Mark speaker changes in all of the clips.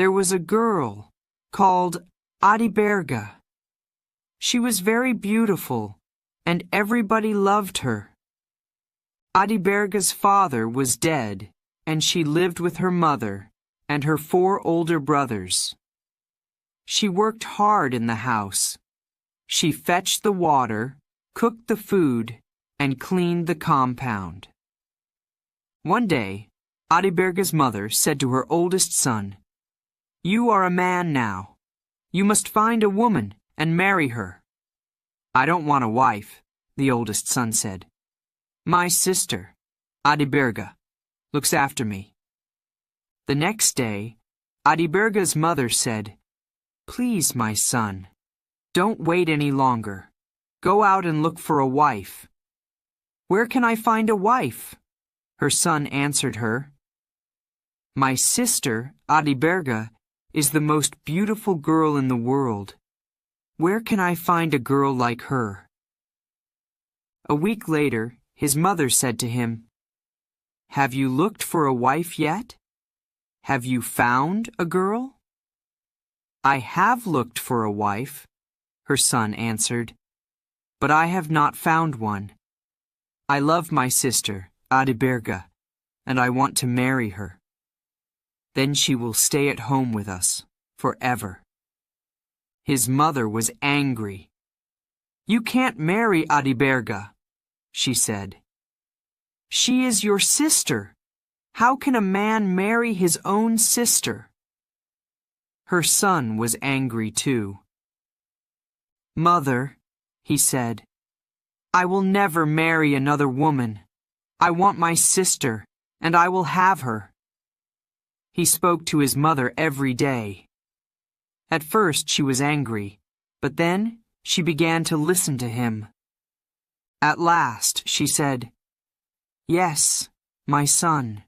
Speaker 1: there was a girl called Adiberga. She was very beautiful, and everybody loved her. Adiberga's father was dead, and she lived with her mother and her 4 older brothers. She worked hard in the house. She fetched the water, cooked the food, and cleaned the compound. One day, Adiberga's mother said to her oldest son, "You are a man now. You must find a woman and marry her." "I don't want a wife," the oldest son said. "My sister, Adiberga, looks after me." The next day, Adiberga's mother said, "Please, my son, don't wait any longer. Go out and look for a wife." "Where can I find a wife?" her son answered her. "My sister, Adiberga, is the most beautiful girl in the world. Where can I find a girl like her?" A week later, his mother said to him, "Have you looked for a wife yet? Have you found a girl?" "I have looked for a wife," her son answered, "but I have not found one. I love my sister, Adiberga, and I want to marry her. Then she will stay at home with us forever." His mother was angry. "You can't marry Adiberga," she said. "She is your sister. How can a man marry his own sister?" Her son was angry too. "Mother," he said, "I will never marry another woman. I want my sister, and I will have her." He spoke to his mother every day. At first she was angry, but then she began to listen to him. At last she said, "Yes, my son.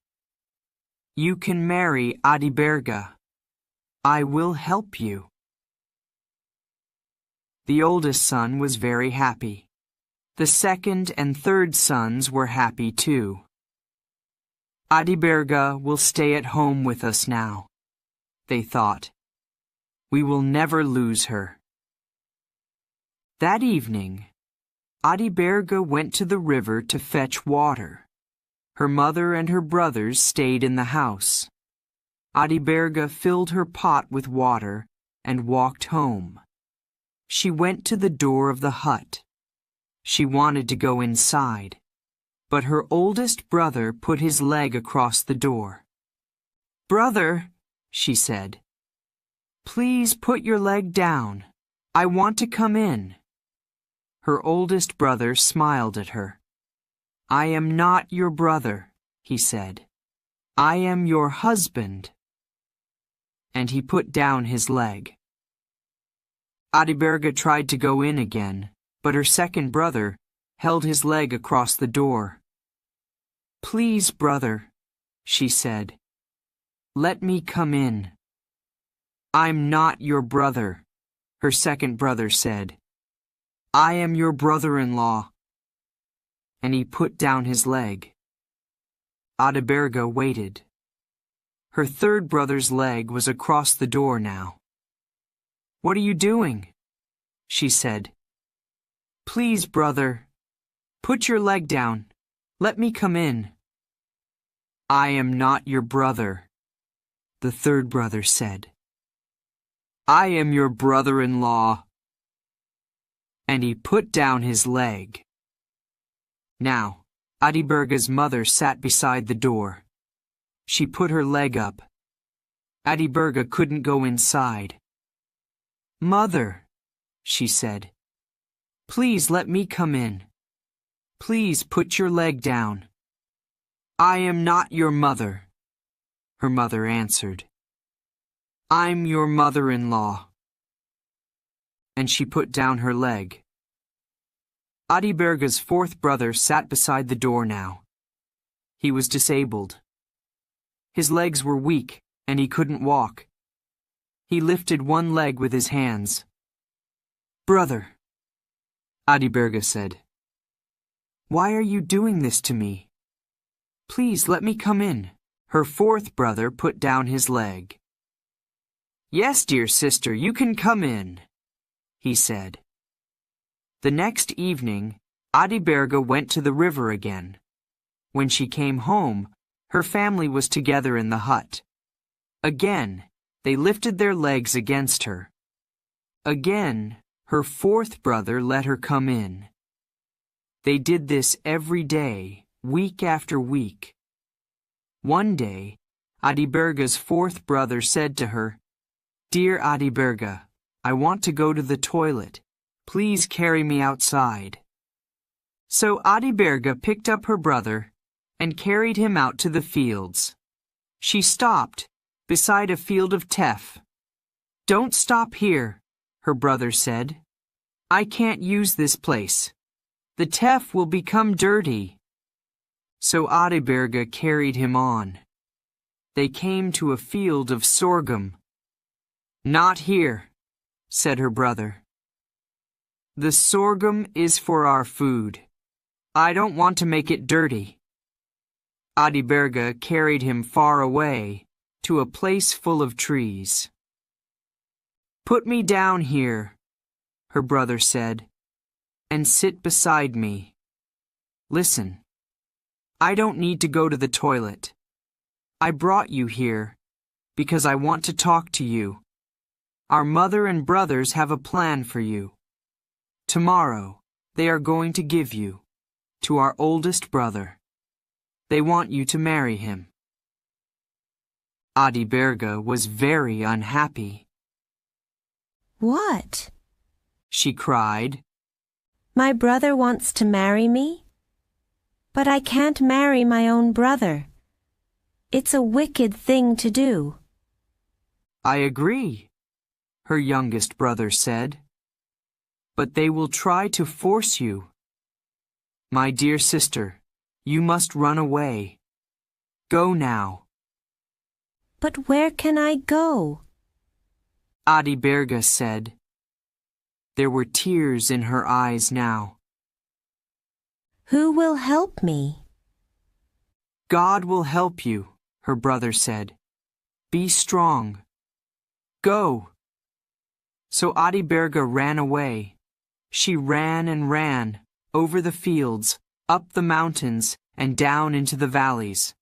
Speaker 1: You can marry Adiberga. I will help you." The oldest son was very happy. The second and third sons were happy too. "Adiberga will stay at home with us now," they thought. "We will never lose her." That evening, Adiberga went to the river to fetch water. Her mother and her brothers stayed in the house. Adiberga filled her pot with water and walked home. She went to the door of the hut. She wanted to go inside, but her oldest brother put his leg across the door. "Brother," she said, "please put your leg down. I want to come in." Her oldest brother smiled at her. "I am not your brother," he said. "I am your husband." And he put down his leg. Adiberga tried to go in again, but her second brother held his leg across the door. "Please, brother," she said, "let me come in." "I'm not your brother," her second brother said. "I am your brother-in-law." And he put down his leg. Adiberga waited. Her third brother's leg was across the door now. "What are you doing?" she said. "Please, brother, put your leg down. Let me come in." "I am not your brother," the third brother said. "I am your brother-in-law." And he put down his leg. Now, Adiberga's mother sat beside the door. She put her leg up. Adiberga couldn't go inside. "Mother," she said, "please let me come in. Please put your leg down." "I am not your mother," her mother answered. "I'm your mother-in-law." And she put down her leg. Adiberga's fourth brother sat beside the door now. He was disabled. His legs were weak, and he couldn't walk. He lifted one leg with his hands. "Brother," Adiberga said, "why are you doing this to me? Please let me come in." Her fourth brother put down his leg. "Yes, dear sister, you can come in," he said. The next evening, Adiberga went to the river again. When she came home, her family was together in the hut. Again, they lifted their legs against her. Again, her fourth brother let her come in. They did this every day, week after week. One day, Adiberga's fourth brother said to her, "Dear Adiberga, I want to go to the toilet. Please carry me outside." So Adiberga picked up her brother and carried him out to the fields. She stopped beside a field of teff. "Don't stop here," her brother said. "I can't use this place. The teff will become dirty." So Adiberga carried him on. They came to a field of sorghum. "Not here," said her brother. "The sorghum is for our food. I don't want to make it dirty." Adiberga carried him far away to a place full of trees. "Put me down here," her brother said, "and sit beside me. Listen, I don't need to go to the toilet. I brought you here because I want to talk to you. Our mother and brothers have a plan for you. Tomorrow, they are going to give you to our oldest brother. They want you to marry him." Adiberga was very unhappy.
Speaker 2: "What?"
Speaker 1: she cried.
Speaker 2: "My brother wants to marry me? But I can't marry my own brother. It's a wicked thing to do."
Speaker 1: "I agree," her youngest brother said. "But they will try to force you. My dear sister, you must run away. Go now."
Speaker 2: "But where can I go?"
Speaker 1: Adiberga said. There were tears in her eyes now.
Speaker 2: "Who will help me?"
Speaker 1: "God will help you," her brother said. "Be strong. Go." So Adiberga ran away. She ran and ran, over the fields, up the mountains, and down into the valleys.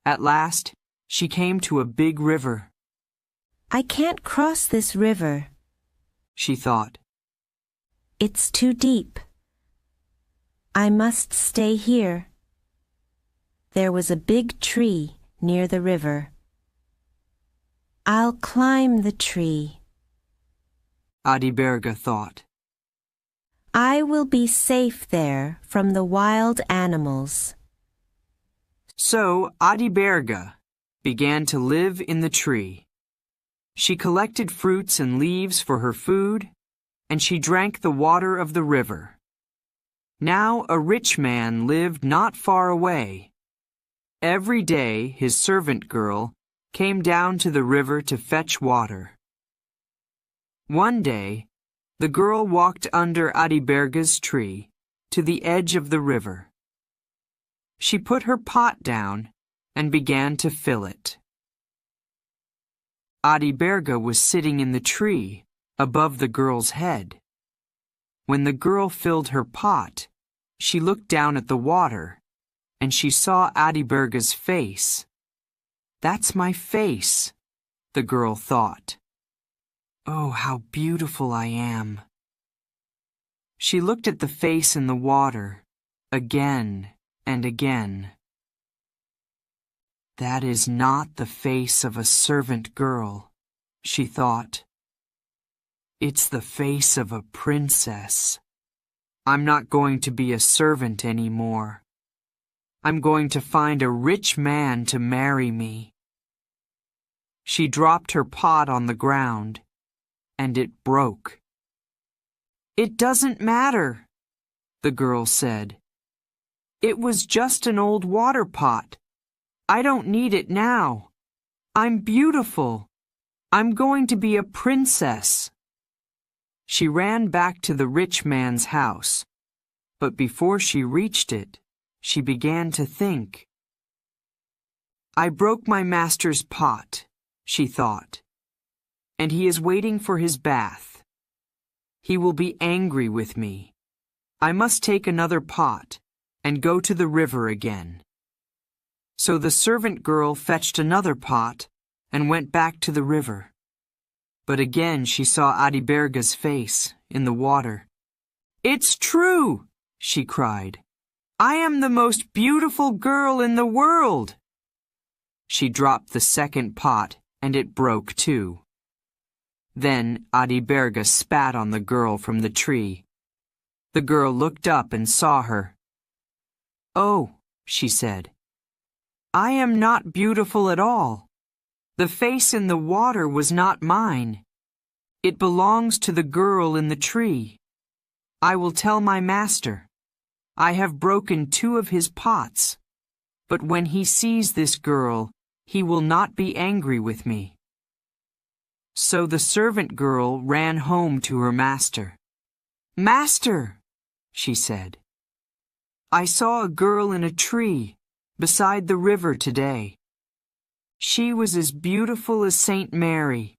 Speaker 1: At last, she came to a big river.
Speaker 2: "I can't cross this river,"
Speaker 1: she thought.
Speaker 2: "It's too deep. I must stay here." There was a big tree near the river. "I'll climb the tree,"
Speaker 1: Adiberga thought.
Speaker 2: "I will be safe there from the wild animals."
Speaker 1: So Adiberga began to live in the tree. She collected fruits and leaves for her food, and she drank the water of the river. Now a rich man lived not far away. Every day his servant girl came down to the river to fetch water. One day, the girl walked under Adiberga's tree to the edge of the river. She put her pot down and began to fill it. Adiberga was sitting in the tree above the girl's head. When the girl filled her pot, she looked down at the water, and she saw Adiberga's face. "That's my face," the girl thought. "Oh, how beautiful I am." She looked at the face in the water, again and again. "That is not the face of a servant girl," she thought. "It's the face of a princess. I'm not going to be a servant anymore. I'm going to find a rich man to marry me." She dropped her pot on the ground, and it broke. "It doesn't matter," the girl said. "It was just an old water pot. I don't need it now. I'm beautiful. I'm going to be a princess." She ran back to the rich man's house, but before she reached it, she began to think. "I broke my master's pot," she thought. and he is waiting for his bath. He will be angry with me. I must take another pot and go to the river again." So the servant girl fetched another pot and went back to the river. But again she saw Adiberga's face in the water. "It's true!" she cried. "I am the most beautiful girl in the world!" She dropped the second pot and it broke too. Then Adiberga spat on the girl from the tree. The girl looked up and saw her. "Oh," she said, "I am not beautiful at all. The face in the water was not mine. It belongs to the girl in the tree. I will tell my master. I have broken 2 of his pots, but when he sees this girl, he will not be angry with me." So the servant girl ran home to her master. "Master," she said, "I saw a girl in a tree beside the river today. She was as beautiful as Saint Mary.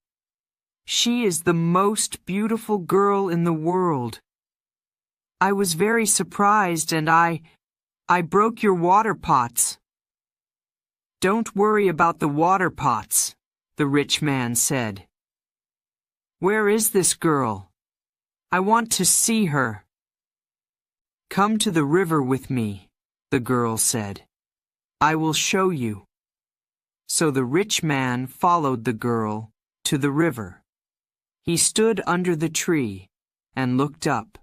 Speaker 1: She is the most beautiful girl in the world. I was very surprised and I broke your water pots." "Don't worry about the water pots," the rich man said. "Where is this girl? I want to see her." "Come to the river with me," the girl said. "I will show you." So the rich man followed the girl to the river. He stood under the tree and looked up.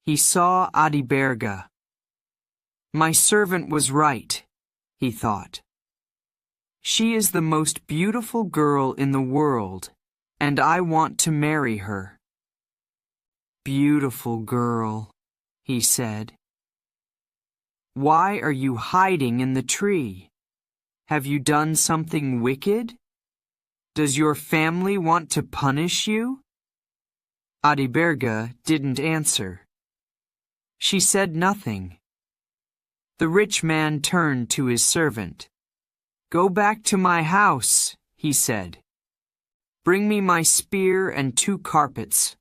Speaker 1: He saw Adiberga. "My servant was right," he thought. "She is the most beautiful girl in the world, and I want to marry her." "Beautiful girl," he said. "Why are you hiding in the tree? Have you done something wicked? Does your family want to punish you?" Adiberga didn't answer. She said nothing. The rich man turned to his servant. "Go back to my house," he said. "Bring me my spear and 2 carpets."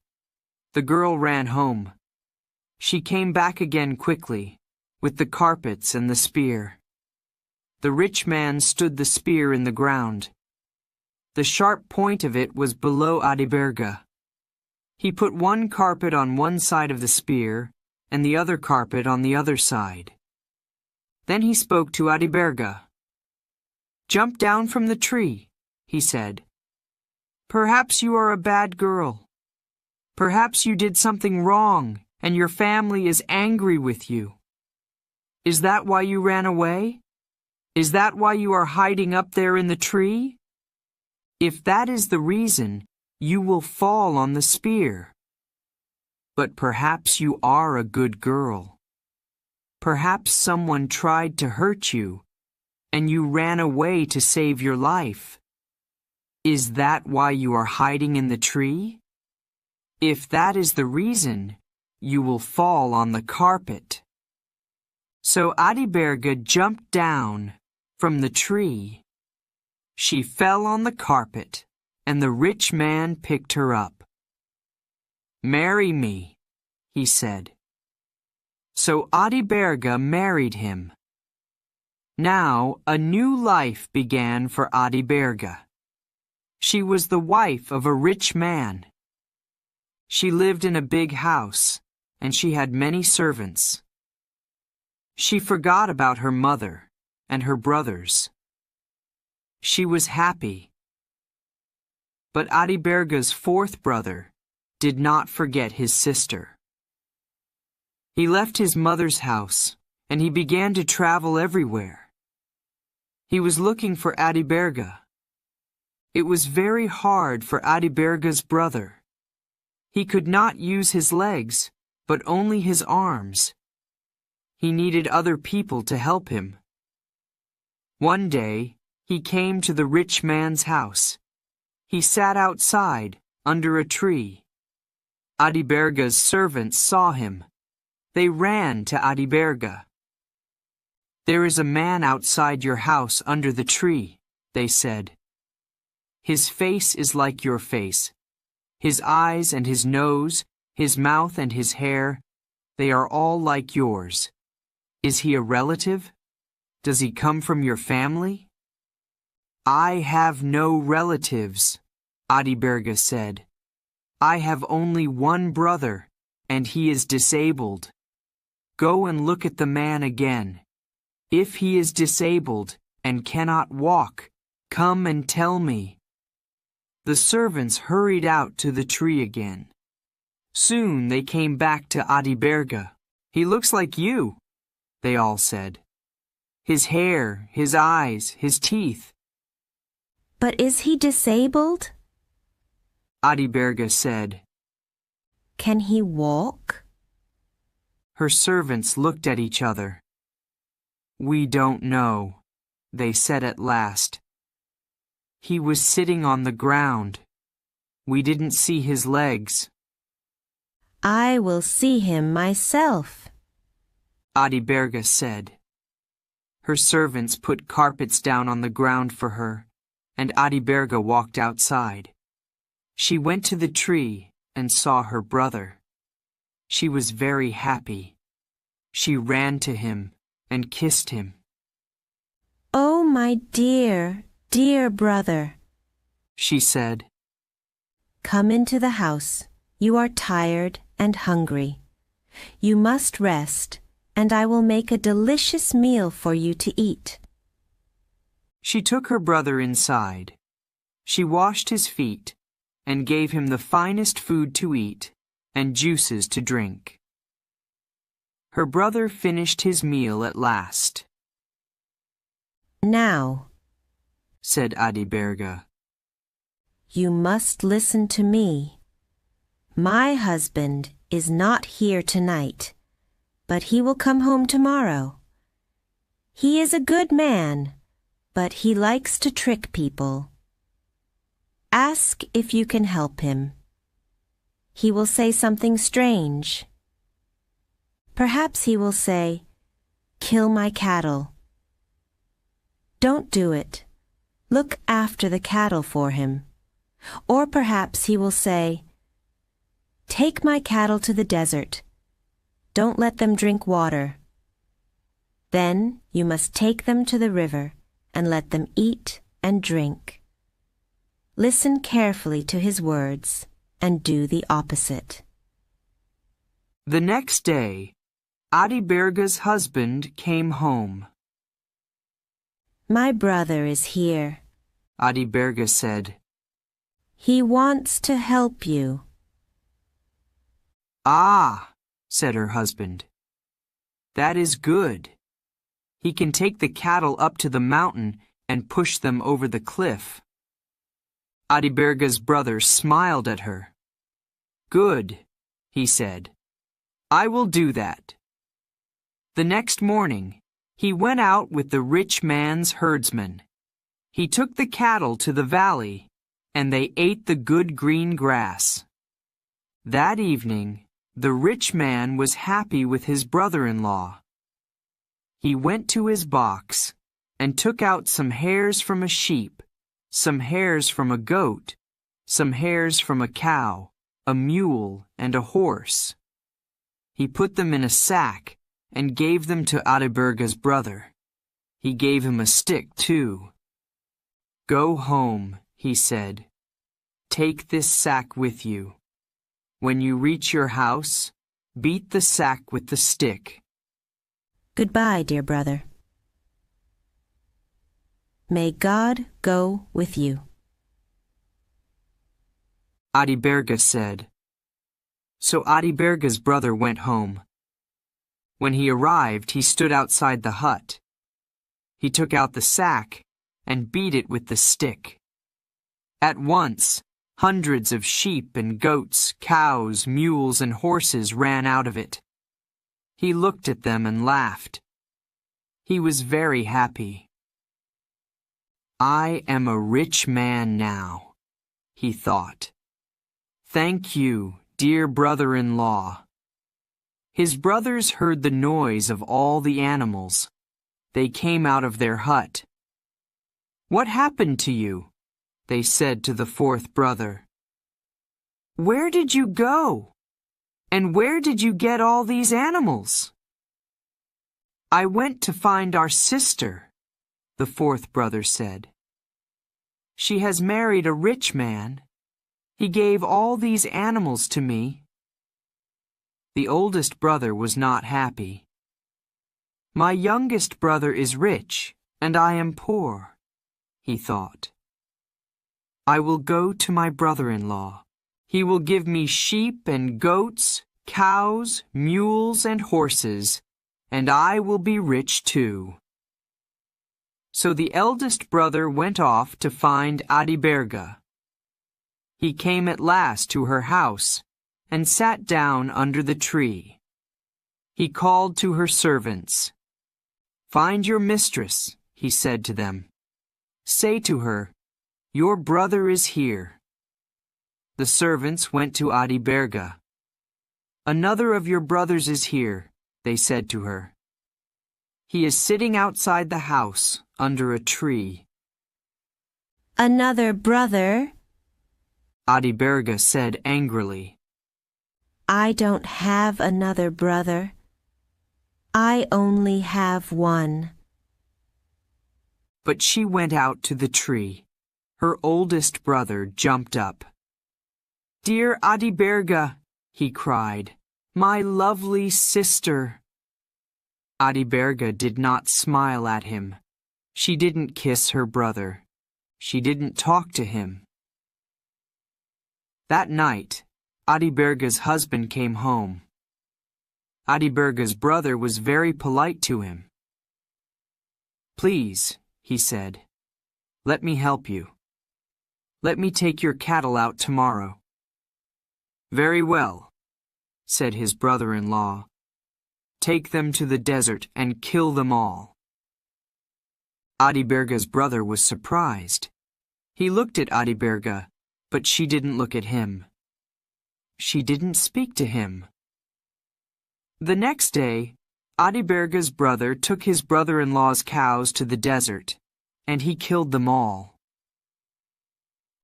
Speaker 1: The girl ran home. She came back again quickly, with the carpets and the spear. The rich man stood the spear in the ground. The sharp point of it was below Adiberga. He put 1 carpet on one side of the spear and the other carpet on the other side. Then he spoke to Adiberga. "Jump down from the tree," he said. "Perhaps you are a bad girl. Perhaps you did something wrong and your family is angry with you. Is that why you ran away? Is that why you are hiding up there in the tree? If that is the reason, you will fall on the spear. But perhaps you are a good girl. Perhaps someone tried to hurt you, and you ran away to save your life. Is that why you are hiding in the tree? If that is the reason, you will fall on the carpet." So Adiberga jumped down from the tree. She fell on the carpet, and the rich man picked her up. "Marry me," he said. So Adiberga married him. Now a new life began for Adiberga. She was the wife of a rich man. She lived in a big house, and she had many servants. She forgot about her mother and her brothers. She was happy. But Adiberga's 4th brother did not forget his sister. He left his mother's house, and he began to travel everywhere. He was looking for Adiberga. It was very hard for Adiberga's brother. He could not use his legs, but only his arms. He needed other people to help him. One day, he came to the rich man's house. He sat outside, under a tree. Adiberga's servants saw him. They ran to Adiberga. "There is a man outside your house under the tree," they said. His face is like your face. His eyes and his nose, his mouth and his hair, they are all like yours. Is he a relative? Does he come from your family? I have no relatives, Adiberga said. I have only one brother, and he is disabled. Go and look at the man again. If he is disabled and cannot walk, come and tell me. The servants hurried out to the tree again. Soon they came back to Adiberga. He looks like you, they all said. His hair, his eyes, his teeth.
Speaker 2: But is he disabled?
Speaker 1: Adiberga said.
Speaker 2: Can he walk?
Speaker 1: Her servants looked at each other. We don't know, they said at last. He was sitting on the ground. We didn't see his legs.
Speaker 2: I will see him myself,
Speaker 1: Adiberga said. Her servants put carpets down on the ground for her, and Adiberga walked outside. She went to the tree and saw her brother. She was very happy. She ran to him and kissed him.
Speaker 2: Oh, my dear, dear brother,
Speaker 1: she said.
Speaker 2: Come into the house. You are tired and hungry. You must rest, and I will make a delicious meal for you to eat.
Speaker 1: She took her brother inside. She washed his feet and gave him the finest food to eat and juices to drink. Her brother finished his meal at last.
Speaker 2: Now,
Speaker 1: said Adiberga,
Speaker 2: you must listen to me. My husband is not here tonight, but he will come home tomorrow. He is a good man, but he likes to trick people. Ask if you can help him. He will say something strange. Perhaps he will say, "Kill my cattle." Don't do it. Look after the cattle for him. Or perhaps he will say, "Take my cattle to the desert. Don't let them drink water. Then you must take them to the river and let them eat and drink." Listen carefully to his words and do the opposite.
Speaker 1: The next day, Adiberga's husband came home.
Speaker 2: My brother is here,
Speaker 1: Adiberga said.
Speaker 2: He wants to help you.
Speaker 1: Ah, said her husband. That is good. He can take the cattle up to the mountain and push them over the cliff. Adiberga's brother smiled at her. Good, he said. I will do that. The next morning, he went out with the rich man's herdsmen. He took the cattle to the valley, and they ate the good green grass. That evening, the rich man was happy with his brother-in-law. He went to his box and took out some hairs from a sheep, some hairs from a goat, some hairs from a cow, a mule, and a horse. He put them in a sack and gave them to Adiberga's brother. He gave him a stick, too. Go home, he said. Take this sack with you. When you reach your house, beat the sack with the stick.
Speaker 2: Goodbye, dear brother. May God go with you.
Speaker 1: Adiberga said. So Adiberga's brother went home. When he arrived, he stood outside the hut. He took out the sack and beat it with the stick. At once, hundreds of sheep and goats, cows, mules, and horses ran out of it. He looked at them and laughed. He was very happy. I am a rich man now, he thought. Thank you, dear brother-in-law. His brothers heard the noise of all the animals. They came out of their hut. What happened to you? they said to the fourth brother. "Where did you go? And where did you get all these animals?" "I went to find our sister," the fourth brother said. "She has married a rich man. He gave all these animals to me." The oldest brother was not happy. "My youngest brother is rich, and I am poor," he thought. "I will go to my brother-in-law. He will give me sheep and goats, cows, mules, and horses, and I will be rich too." So the eldest brother went off to find Adiberga. He came at last to her house and sat down under the tree. He called to her servants. "Find your mistress," he said to them. "Say to her, 'Your brother is here.'" The servants went to Adiberga. "Another of your brothers is here," they said to her. "He is sitting outside the house under a tree."
Speaker 2: "Another brother?"
Speaker 1: Adiberga said angrily.
Speaker 2: "I don't have another brother. I only have one."
Speaker 1: But she went out to the tree. Her oldest brother jumped up. "Dear Adiberga," he cried, "my lovely sister." Adiberga did not smile at him. She didn't kiss her brother. She didn't talk to him. That night, Adiberga's husband came home. Adiberga's brother was very polite to him. "Please," he said, "let me help you. Let me take your cattle out tomorrow." "Very well," said his brother-in-law. "Take them to the desert and kill them all." Adiberga's brother was surprised. He looked at Adiberga, but she didn't look at him. She didn't speak to him. The next day, Adiberga's brother took his brother-in-law's cows to the desert, and he killed them all.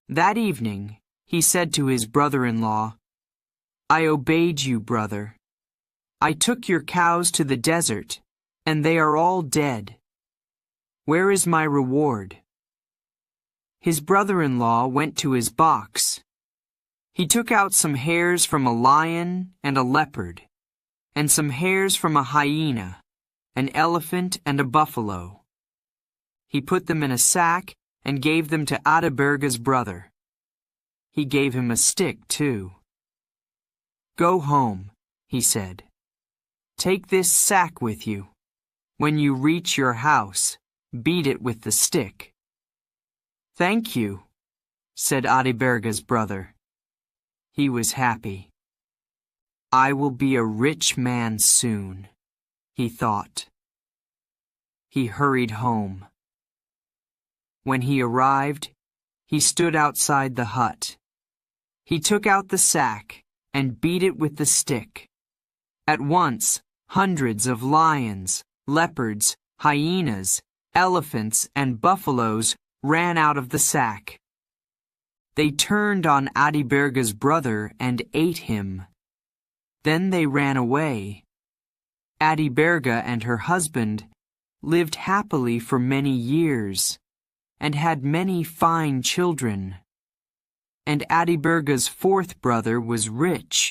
Speaker 1: That evening, he said to his brother-in-law, "I obeyed you, brother. I took your cows to the desert, and they are all dead. Where is my reward?" His brother-in-law went to his box. He took out some hairs from a lion and a leopard, and some hairs from a hyena, an elephant, and a buffalo. He put them in a sack and gave them to Adiberga's brother. He gave him a stick, too. "Go home," he said. "Take this sack with you. When you reach your house, beat it with the stick." "Thank you," said Adiberga's brother. He was happy. "I will be a rich man soon," he thought. He hurried home. When he arrived, he stood outside the hut. He took out the sack and beat it with the stick. At once, hundreds of lions, leopards, hyenas, elephants, and buffaloes ran out of the sack. They turned on Adiberga's brother and ate him. Then they ran away. Adiberga and her husband lived happily for many years and had many fine children. And Adiberga's fourth brother was rich